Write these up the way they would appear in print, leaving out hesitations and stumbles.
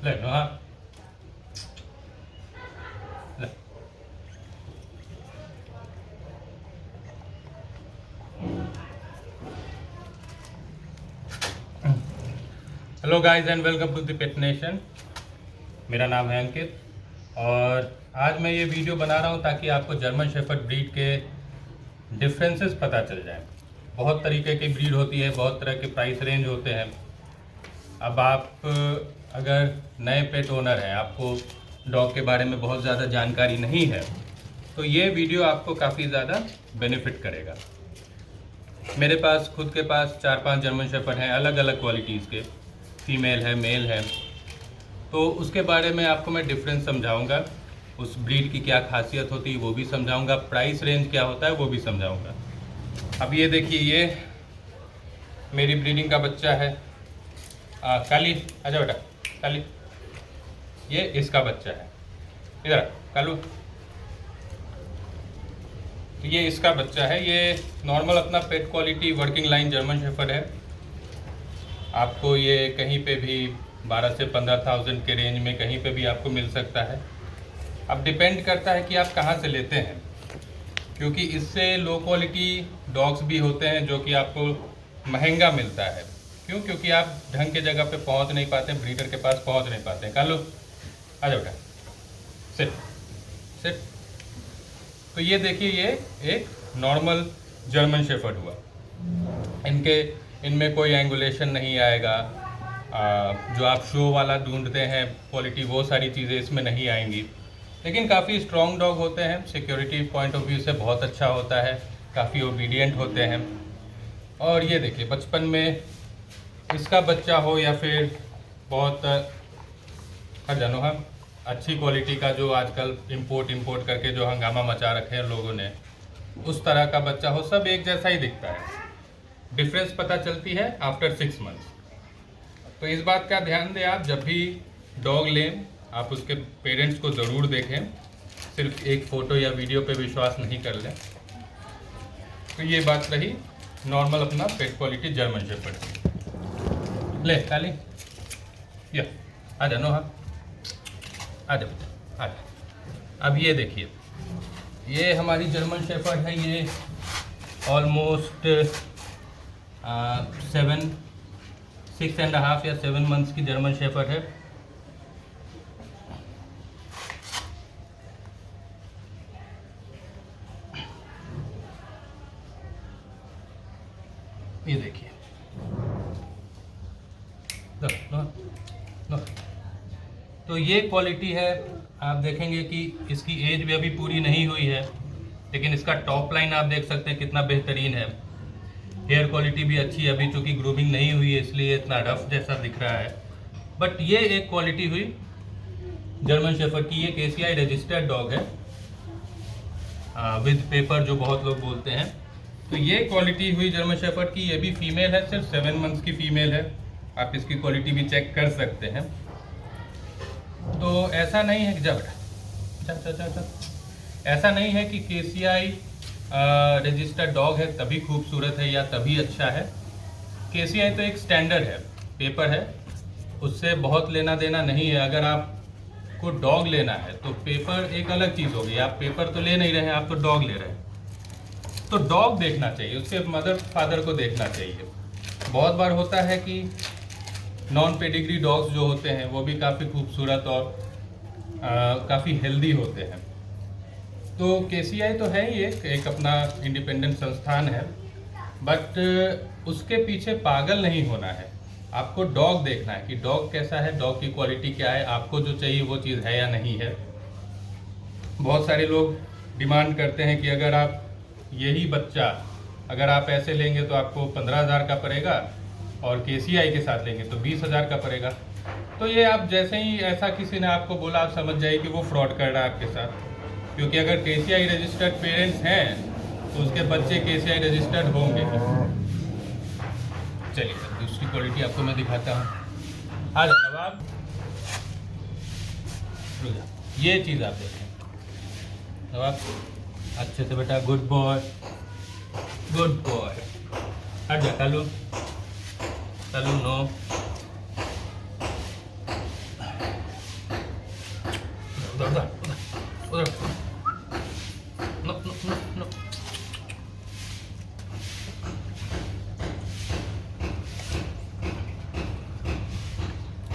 ले नो हाँ ले। Hello guys and welcome to the pet nation. मेरा नाम है अंकित और आज मैं ये वीडियो बना रहा हूँ ताकि आपको जर्मन शेफर्ड ब्रीड के डिफरेंसेस पता चल जाए। बहुत तरीके की ब्रीड होती है, बहुत तरह के प्राइस रेंज होते हैं। अब आप अगर नए पेट ओनर हैं, आपको डॉग के बारे में बहुत ज़्यादा जानकारी नहीं है, तो ये वीडियो आपको काफ़ी ज़्यादा बेनिफिट करेगा। मेरे पास खुद के पास 4-5 जर्मन शेफर्ड हैं, अलग अलग क्वालिटीज़ के, फीमेल है मेल है, तो उसके बारे में आपको मैं डिफरेंस समझाऊंगा। उस ब्रीड की क्या खासियत होती है वो भी समझाऊंगा, प्राइस रेंज क्या होता है वो भी समझाऊंगा। अब ये देखिए, ये मेरी ब्रीडिंग का बच्चा है। काली आजा बेटा, काली, ये इसका बच्चा है। इधर कालू, तो ये इसका बच्चा है। ये नॉर्मल अपना pet quality working line German shepherd है। आपको ये कहीं पे भी 12 से 15,000 के रेंज में कहीं पे भी आपको मिल सकता है। अब डिपेंड करता है कि आप कहाँ से लेते हैं, क्योंकि इससे लो क्वालिटी डॉग्स भी होते हैं जो कि आपको महंगा मिलता है। क्यों? क्योंकि आप ढंग के जगह पे पहुँच नहीं पाते, ब्रीडर के पास पहुँच नहीं पाते। कालू आ जाओ बेटा, सिट सिट। तो ये देखिए, ये एक नॉर्मल जर्मन शेफर्ड हुआ। इनमें कोई एंगुलेशन नहीं आएगा। जो आप शो वाला ढूंढते हैं क्वालिटी, वो सारी चीज़ें इसमें नहीं आएंगी। लेकिन काफ़ी स्ट्रॉन्ग डॉग होते हैं, सिक्योरिटी पॉइंट ऑफ व्यू से बहुत अच्छा होता है, काफ़ी ओबीडियंट होते हैं। और ये देखिए, बचपन में इसका बच्चा हो या फिर बहुत हर जानो हम अच्छी क्वालिटी का, जो आजकल इंपोर्ट करके जो हंगामा मचा रखे हैं लोगों ने, उस तरह का बच्चा हो, सब एक जैसा ही दिखता है। डिफरेंस पता चलती है आफ्टर 6 मंथ्स। तो इस बात का ध्यान दें, आप जब भी डॉग लें आप उसके पेरेंट्स को ज़रूर देखें, सिर्फ एक फ़ोटो या वीडियो पे विश्वास नहीं कर लें। तो ये बात रही नॉर्मल अपना पेट क्वालिटी जर्मन शेफर्ड की। ले काली, ये आ जानो हाँ, आ जा बेटा आ जा। अब ये देखिए, ये हमारी जर्मन शेफर्ड है। ये ऑलमोस्ट 6.5 या 7 मंथ्स की जर्मन शेफर्ड है। ये देखिए, तो ये क्वालिटी है। आप देखेंगे कि इसकी एज भी अभी पूरी नहीं हुई है, लेकिन इसका टॉप लाइन आप देख सकते हैं कितना बेहतरीन है। हेयर क्वालिटी भी अच्छी है, अभी चूँकि ग्रूमिंग नहीं हुई है इसलिए इतना रफ जैसा दिख रहा है। बट ये एक क्वालिटी हुई जर्मन शेफर्ड की। ये केसीआई रजिस्टर्ड डॉग है विद पेपर, जो बहुत लोग बोलते हैं। तो ये क्वालिटी हुई जर्मन शेफर्ड की। ये भी फीमेल है, सिर्फ 7 मंथ्स की फीमेल है। आप इसकी क्वालिटी भी चेक कर सकते हैं। तो ऐसा नहीं है कि जा बेटा, ऐसा नहीं है कि केसीआई रजिस्टर्ड डॉग है तभी खूबसूरत है या तभी अच्छा है। केसीआई तो एक स्टैंडर्ड है, पेपर है, उससे बहुत लेना देना नहीं है। अगर आपको डॉग लेना है तो पेपर एक अलग चीज़ होगी। आप पेपर तो ले नहीं रहे हैं, आप तो डॉग ले रहे हैं। तो डॉग देखना चाहिए, उसके मदर फादर को देखना चाहिए। बहुत बार होता है कि नॉन पेडिग्री डॉग्स जो होते हैं वो भी काफ़ी खूबसूरत और काफ़ी हेल्दी होते हैं। तो केसीआई तो है ही एक अपना इंडिपेंडेंट संस्थान है, बट उसके पीछे पागल नहीं होना है। आपको डॉग देखना है कि डॉग कैसा है, डॉग की क्वालिटी क्या है, आपको जो चाहिए वो चीज़ है या नहीं है। बहुत सारे लोग डिमांड करते हैं कि अगर आप यही बच्चा अगर आप ऐसे लेंगे तो आपको 15,000 का पड़ेगा और केसीआई के साथ लेंगे तो 20,000 का पड़ेगा। तो ये आप जैसे ही ऐसा किसी ने आपको बोला, आप समझ जाइए कि वो फ्रॉड कर रहा है आपके साथ। क्योंकि अगर केसीआई रजिस्टर्ड पेरेंट्स हैं तो उसके बच्चे केसीआई रजिस्टर्ड होंगे। चलिए दूसरी क्वालिटी आपको मैं दिखाता हूँ। आ जाओ अब आप, ये चीज़ आप देखें। अब आप अच्छे से बेटा, गुड बॉय गुड बॉय। हट जा कालू, कालू नो।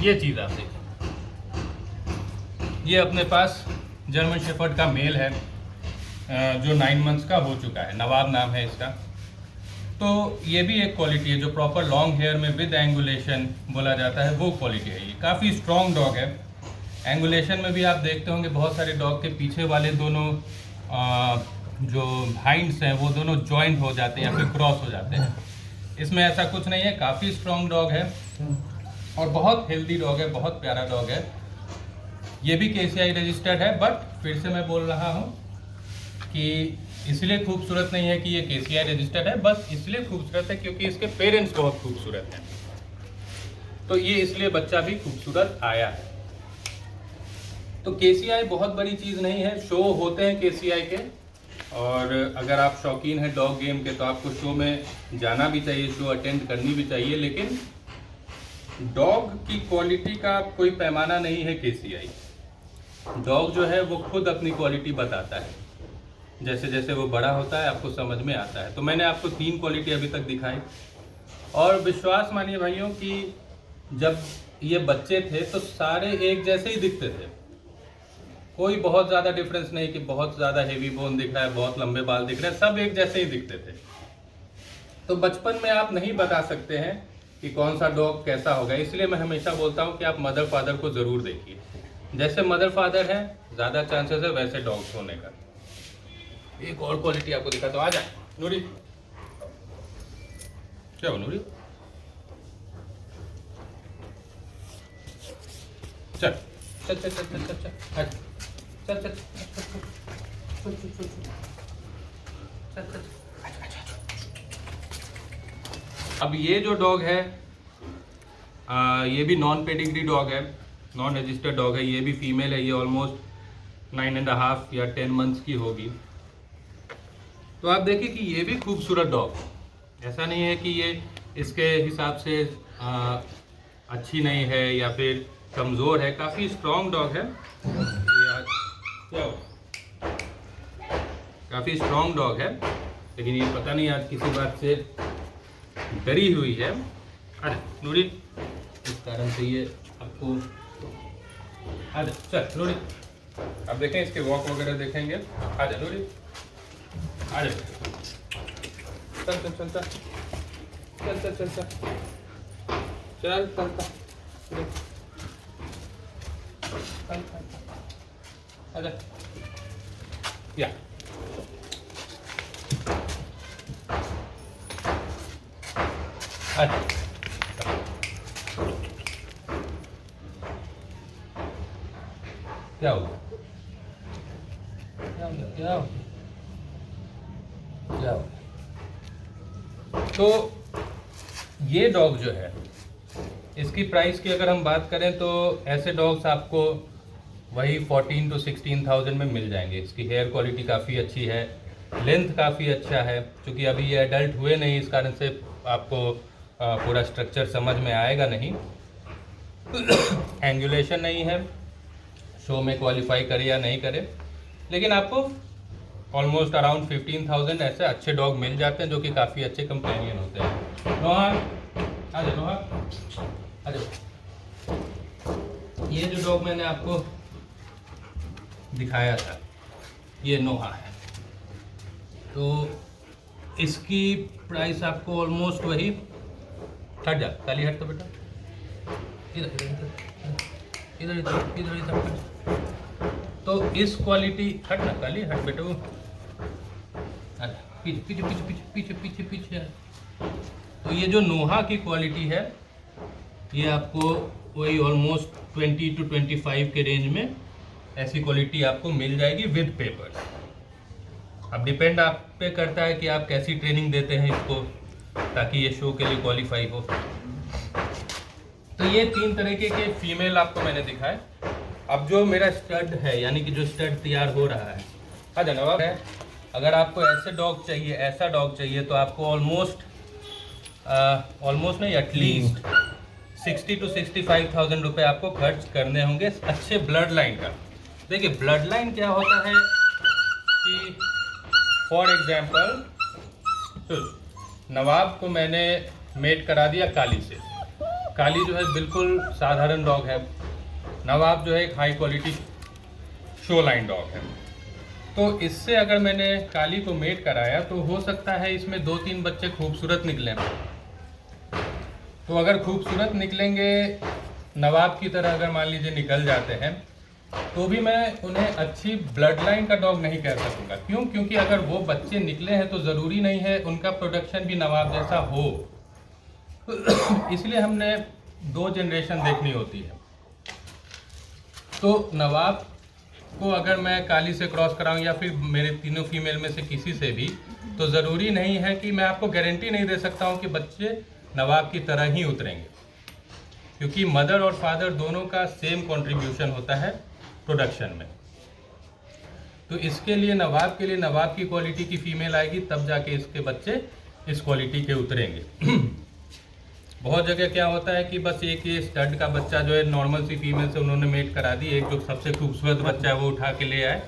ये चीज़ आप देखें, ये अपने पास जर्मन शेफर्ड का मेल है जो 9 मंथ्स का हो चुका है, नवाब नाम है इसका। तो ये भी एक क्वालिटी है जो प्रॉपर लॉन्ग हेयर में विद एंगुलेशन बोला जाता है, वो क्वालिटी है। ये काफ़ी स्ट्रॉन्ग डॉग है। एंगुलेशन में भी आप देखते होंगे बहुत सारे डॉग के पीछे वाले दोनों जो हाइंड्स हैं वो दोनों जॉइंट हो जाते हैं या फिर क्रॉस हो जाते हैं। इसमें ऐसा कुछ नहीं है, काफ़ी स्ट्रॉन्ग डॉग है और बहुत हेल्दी डॉग है, बहुत प्यारा डॉग है। ये भी KCI रजिस्टर्ड है, बट फिर से मैं बोल रहा हूँ कि इसलिए खूबसूरत नहीं है कि ये KCI रजिस्टर्ड है, बस इसलिए खूबसूरत है क्योंकि इसके पेरेंट्स बहुत खूबसूरत हैं। तो ये इसलिए बच्चा भी खूबसूरत आया है। तो KCI बहुत बड़ी चीज़ नहीं है, शो होते हैं KCI के, और अगर आप शौकीन हैं डॉग गेम के तो आपको शो में जाना भी चाहिए, शो अटेंड करनी भी चाहिए। लेकिन डॉग की क्वालिटी का कोई पैमाना नहीं है KCI। डॉग जो है वो खुद अपनी क्वालिटी बताता है, जैसे जैसे वो बड़ा होता है आपको समझ में आता है। तो मैंने आपको 3 क्वालिटी अभी तक दिखाई, और विश्वास मानिए भाइयों कि जब ये बच्चे थे तो सारे एक जैसे ही दिखते थे, कोई बहुत ज़्यादा डिफरेंस नहीं कि बहुत ज़्यादा हेवी बोन दिख रहा है, बहुत लंबे बाल दिख रहे हैं, सब एक जैसे ही दिखते थे। तो बचपन में आप नहीं बता सकते हैं कि कौन सा डॉग कैसा होगा, इसलिए मैं हमेशा बोलता हूँ कि आप मदर फादर को ज़रूर देखिए। जैसे मदर फादर है ज़्यादा चांसेस है वैसे डॉग्स होने का। एक और क्वालिटी आपको दिखा, तो आ जा नूरी। क्या हो नूरी, चल चल चल चल चल चल चल चल चल चल। अब ये जो डॉग है ये भी नॉन पेडिग्री डॉग है, नॉन रजिस्टर्ड डॉग है। ये भी फीमेल है, ये ऑलमोस्ट 9.5 या 10 मंथ्स की होगी। तो आप देखिए कि ये भी खूबसूरत डॉग है, ऐसा नहीं है कि ये इसके हिसाब से अच्छी नहीं है या फिर कमज़ोर है, काफ़ी स्ट्रॉन्ग डॉग है। काफ़ी स्ट्रॉन्ग डॉग है, लेकिन ये पता नहीं आज किसी बात से डरी हुई है। अरे नूरी, इस कारण से ये आपको, अरे चल नूरी, अब देखें इसके वॉक वगैरह देखेंगे। आ जा नूरी, आ जा, चल चल चल चल चल चल चल चल चल चल चल, आ जा या क्या हुआ, क्या हुआ, क्या हुआ, क्या हुआ? तो ये डॉग जो है, इसकी प्राइस की अगर हम बात करें तो ऐसे डॉग्स आपको वही 14 to 16,000 में मिल जाएंगे। इसकी हेयर क्वालिटी काफ़ी अच्छी है, लेंथ काफ़ी अच्छा है। क्योंकि अभी ये एडल्ट हुए नहीं, इस कारण से आपको पूरा स्ट्रक्चर समझ में आएगा नहीं। एंगुलेशन नहीं है, शो में क्वालिफाई करे या नहीं करे, लेकिन आपको ऑलमोस्ट अराउंड 15,000 ऐसे अच्छे डॉग मिल जाते हैं जो कि काफ़ी अच्छे कंपेनियन होते हैं। नोहा आ जाओ, नोहा आ जाओ। ये जो डॉग मैंने आपको दिखाया था ये नोहा है, तो इसकी प्राइस आपको ऑलमोस्ट वही, हट जा काली, हट तो बेटा, इधर इधर इधर इधर इधर। तो इस क्वालिटी, हट ना काली, हट बेटा, पीछे पीछे पीछे पीछे पीछे पीछे पीछे। तो ये जो नोहा की क्वालिटी है ये आपको वही ऑलमोस्ट 20 to 25 के रेंज में ऐसी क्वालिटी आपको मिल जाएगी विद पेपर्स। अब डिपेंड आप पे करता है कि आप कैसी ट्रेनिंग देते हैं इसको ताकि ये शो के लिए क्वालिफाई हो। तो ये 3 तरीके के फीमेल आपको मैंने दिखाए। अब जो मेरा स्टड है, यानी कि जो स्टड तैयार हो रहा है, हाँ नवाब है, अगर आपको ऐसे डॉग चाहिए, ऐसा डॉग चाहिए, तो आपको ऑलमोस्ट नहीं, एटलीस्ट 60 to 65,000 रुपये आपको खर्च करने होंगे अच्छे ब्लड लाइन का। देखिए ब्लड लाइन क्या होता है कि फॉर एग्जाम्पल नवाब को मैंने मेट करा दिया काली से, काली जो है बिल्कुल साधारण डॉग है, नवाब जो है एक high quality show line dog है। तो इससे अगर मैंने काली को मेट कराया तो हो सकता है इसमें 2-3 बच्चे खूबसूरत निकलें। तो अगर खूबसूरत निकलेंगे, नवाब की तरह अगर मान लीजिए निकल जाते हैं, तो भी मैं उन्हें अच्छी ब्लड लाइन का डॉग नहीं कह सकूँगा। क्यों? क्योंकि अगर वो बच्चे निकले हैं तो ज़रूरी नहीं है उनका प्रोडक्शन भी नवाब जैसा हो। इसलिए हमने 2 जनरेशन देखनी होती है। तो नवाब को अगर मैं काली से क्रॉस कराऊं या फिर मेरे तीनों फीमेल में से किसी से भी, तो ज़रूरी नहीं है कि मैं आपको गारंटी नहीं दे सकता हूं कि बच्चे नवाब की तरह ही उतरेंगे, क्योंकि मदर और फादर दोनों का सेम कंट्रीब्यूशन होता है प्रोडक्शन में। तो इसके लिए नवाब के लिए नवाब की क्वालिटी की फीमेल आएगी, तब जाके इसके बच्चे इस क्वालिटी के उतरेंगे। बहुत जगह क्या होता है कि बस एक ये स्टड का बच्चा जो है नॉर्मल सी फीमेल से उन्होंने मेट करा दी, एक जो सबसे खूबसूरत बच्चा है वो उठा के ले आए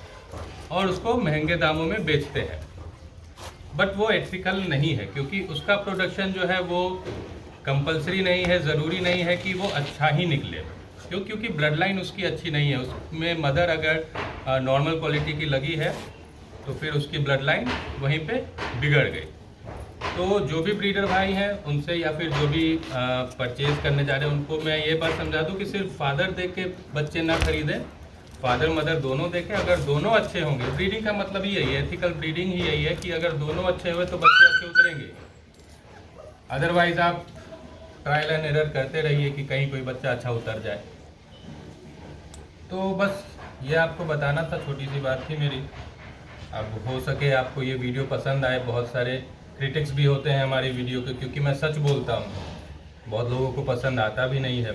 और उसको महंगे दामों में बेचते हैं। बट वो एथिकल नहीं है, क्योंकि उसका प्रोडक्शन जो है वो कंपलसरी नहीं है, ज़रूरी नहीं है कि वो अच्छा ही निकले। क्यों? क्योंकि ब्लड लाइन उसकी अच्छी नहीं है। उसमें मदर अगर नॉर्मल क्वालिटी की लगी है तो फिर उसकी ब्लड लाइन वहीं पे बिगड़ गई। तो जो भी ब्रीडर भाई हैं उनसे या फिर जो भी परचेज करने जा रहे हैं उनको मैं ये बात समझा दूं कि सिर्फ फादर देख के बच्चे ना खरीदें, फादर मदर दोनों देखें। अगर दोनों अच्छे होंगे, ब्रीडिंग का मतलब ही यही है, एथिकल ब्रीडिंग ही यही है कि अगर दोनों अच्छे हुए तो बच्चे अच्छे उतरेंगे। अदरवाइज आप ट्रायल एंड एरर करते रहिए कि कहीं कोई बच्चा अच्छा उतर जाए। तो बस ये आपको बताना था, छोटी सी बात थी मेरी। अब हो सके आपको ये वीडियो पसंद आए। बहुत सारे क्रिटिक्स भी होते हैं हमारी वीडियो के, क्योंकि मैं सच बोलता हूँ, बहुत लोगों को पसंद आता भी नहीं है,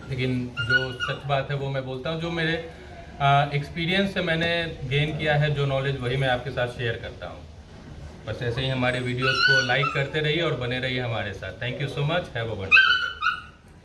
लेकिन जो सच बात है वो मैं बोलता हूँ। जो मेरे एक्सपीरियंस से मैंने गेन किया है जो नॉलेज, वही मैं आपके साथ शेयर करता हूँ। बस ऐसे ही हमारे वीडियोस को लाइक करते रहिए और बने रहिए हमारे साथ। Thank you so much. Have a wonderful day.